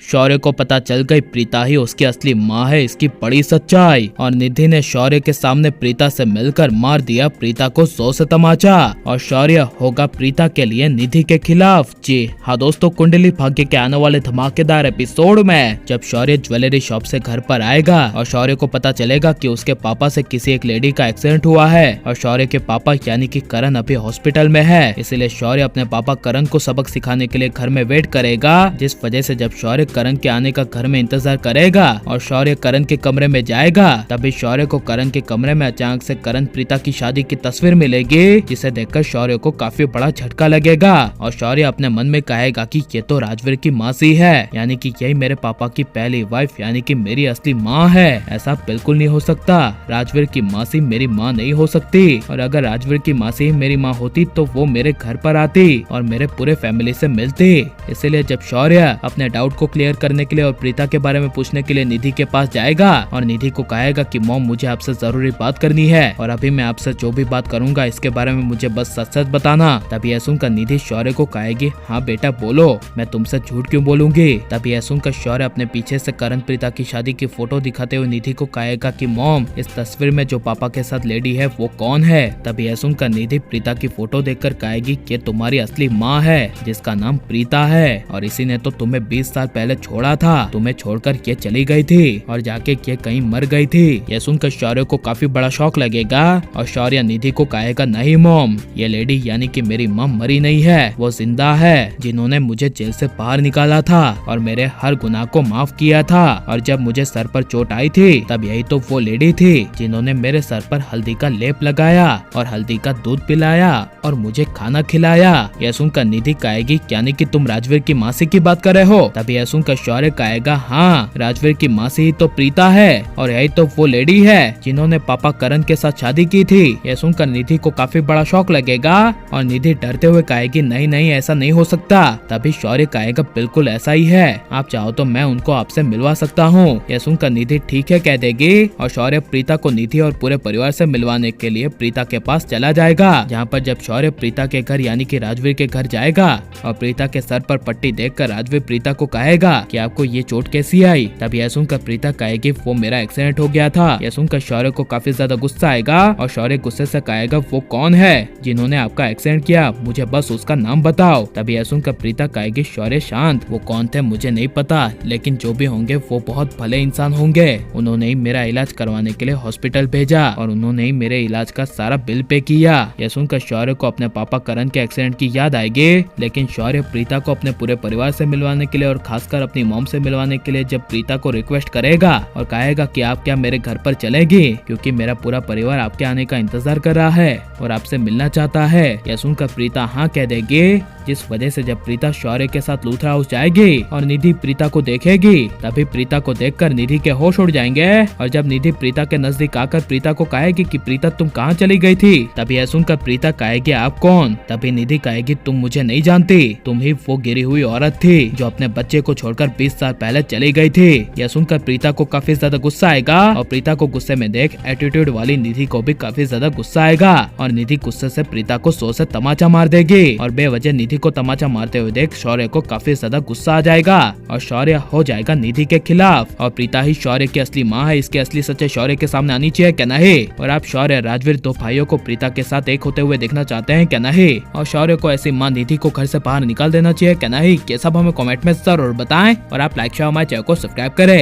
शौर्य को पता चल गई प्रीता ही उसकी असली माँ है। इसकी बड़ी सच्चाई। और निधि ने शौर्य के सामने प्रीता से मिलकर मार दिया प्रीता को 100 से तमाचा। और शौर्य होगा प्रीता के लिए निधि के खिलाफ। जी हाँ दोस्तों, कुंडली भाग्य के आने वाले धमाकेदार एपिसोड में जब शौर्य ज्वेलरी शॉप से घर पर आएगा और शौर्य को पता चलेगा कि उसके पापा से किसी एक लेडी का एक्सीडेंट हुआ है और शौर्य के पापा यानी कि करण अभी हॉस्पिटल में है, इसलिए शौर्य अपने पापा करण को सबक सिखाने के लिए घर में वेट करेगा। जिस वजह से जब शौर्य करण के आने का घर में इंतजार करेगा और शौर्य करण के कमरे में जाएगा, तभी शौर्य को करण के कमरे में अचानक से करण प्रीता की शादी की तस्वीर मिलेगी, जिसे देखकर शौर्य को काफी बड़ा झटका लगेगा और शौर्य अपने मन में कहेगा कि ये तो राजवीर की मासी है, यानी कि यही मेरे पापा की पहली वाइफ यानी कि मेरी असली माँ है। ऐसा बिल्कुल नहीं हो सकता, राजवीर की मासी मेरी माँ नहीं हो सकती, और अगर राजवीर की मासी मेरी माँ होती तो वो मेरे घर पर आती और मेरे पूरे फैमिली से मिलती। इसीलिए जब शौर्य अपने डाउट को क्लियर करने के लिए और प्रीता के बारे में पूछने के लिए निधि के पास जाएगा और निधि को कहेगा कि मॉम मुझे आपसे जरूरी बात करनी है और अभी मैं आपसे जो भी बात करूंगा इसके बारे में मुझे बस सच सच बताना। तभी यह सुनकर निधि शौर्य को कहेगी हाँ बेटा बोलो, मैं तुमसे झूठ क्यों बोलूंगी। तभी यह सुनकर शौर्य अपने पीछे से करण प्रीता की शादी की फोटो दिखाते हुए निधि को कहेगा कि मॉम इस तस्वीर में जो पापा के साथ लेडी है वो कौन है। तभी यह सुनकर निधि प्रीता की फोटो देखकर कहेगी कि तुम्हारी असली माँ है जिसका नाम प्रीता है और इसी ने तो तुम्हें 20 साल पहले छोड़ा था, तुम्हें छोड़कर ये चली गई थी और जाके ये कहीं मर गई थी। यह सुनकर शौर्य को काफी बड़ा शौक लगेगा और शौर्य निधि को कहेगा नहीं मॉम, ये लेडी यानी कि मेरी माँ मरी नहीं है, वो जिंदा है जिन्होंने मुझे जेल से बाहर निकाला था और मेरे हर गुनाह को माफ किया था। और जब मुझे सर पर चोट आई थी तब यही तो वो लेडी थी जिन्होंने मेरे सर पर हल्दी का लेप लगाया और हल्दी का दूध पिलाया और मुझे खाना खिलाया। यह सुनकर निधि कहेगी यानी कि तुम राजवीर की मासी की बात कर रहे हो। तभी यह सुनकर शौर्य कहेगा हाँ, राजवीर की मासी ही तो प्रीता है और यही तो वो लेडी है जिन्होंने पापा करण के साथ शादी की थी। यह सुनकर निधि को काफी बड़ा शौक लगेगा और निधि डरते हुए कहेगी नहीं नहीं ऐसा नहीं हो सकता। तभी शौर्य कहेगा बिल्कुल ऐसा ही है, आप चाहो तो मैं उनको आपसे मिलवा सकता हूँ। यह सुनकर निधि ठीक है कह देगी और शौर्य प्रीता को निधि और पूरे परिवार से मिलवाने के लिए प्रीता के पास चला जाएगा। जहाँ पर जब शौर्य प्रीता के घर यानी कि राजवीर के घर जाएगा और प्रीता के सर पर पट्टी देखकर राजवीर प्रीता को कहेगा कि आपको ये चोट कैसी आई। तब यह सुनकर प्रीता कहेगी वो मेरा एक्सीडेंट हो गया था। यह सुनकर शौर्य को काफी ज्यादा गुस्सा आएगा और शौर्य गुस्से से कहेगा वो कौन है जिन्होंने आपका एक्सीडेंट किया, मुझे बस उसका नाम बताओ। तभी यह सुनकर प्रीता कहेगी शौर्य शांत, वो कौन थे मुझे नहीं पता, लेकिन जो भी होंगे वो बहुत भले इंसान होंगे, उन्होंने ही मेरा इलाज करवाने के लिए हॉस्पिटल भेजा और उन्होंने ही मेरे इलाज का सारा बिल पे किया। यह सुनकर शौर्य को अपने पापा करण के एक्सीडेंट की याद आएगी, लेकिन शौर्य प्रीता को अपने पूरे परिवार से मिलवाने के लिए और खासकर अपनी मॉम से मिलवाने के लिए जब प्रीता को रिक्वेस्ट करेगा और कहेगा कि आप क्या मेरे घर पर चलेगी क्योंकि मेरा पूरा परिवार आपके आने का इंतजार कर रहा है और आपसे मिलना चाहता है। यह सुनकर प्रीता हाँ कह देगी, जिस वजह से जब प्रीता शौर्य के साथ लूथरा हाउस जाएगी और निधि प्रीता को देखेगी तभी प्रीता को देखकर निधि के होश उड़ जाएंगे और जब निधि प्रीता के नजदीक आकर प्रीता को कहेगी कि प्रीता तुम कहाँ चली गई थी। तभी यह सुनकर प्रीता कहेगी आप कौन। तभी निधि कहेगी तुम मुझे नहीं जानती, तुम ही वो गिरी हुई औरत थी जो अपने बच्चे को छोड़कर 20 साल पहले चली गई थी। यह सुनकर प्रीता को काफी ज्यादा गुस्सा आएगा और प्रीता को गुस्से में देख एटीट्यूड वाली निधि को भी काफी ज्यादा गुस्सा आएगा और निधि गुस्से से प्रीता को 100 से तमाचा मार देगी और बेवजह निधि को तमाचा मारते हुए देख शौर्य को काफी ज्यादा गुस्सा आ जाएगा और शौर्य हो जाएगा निधि के खिलाफ और प्रीता ही शौर्य की असली माँ है, इसके असली सच्चाई शौर्य के सामने आनी चाहिए क्या नहीं। और आप शौर्य राजवीर दो भाइयों को प्रीता के साथ एक होते हुए देखना चाहते हैं क्या नहीं, और शौर्य को ऐसी माँ निधि को घर से बाहर निकाल देना चाहिए क्या नहीं, ये सब हमें कमेंट में जरूर बताएं और आप लाइक शेयर हमारे चैनल को सब्सक्राइब करें।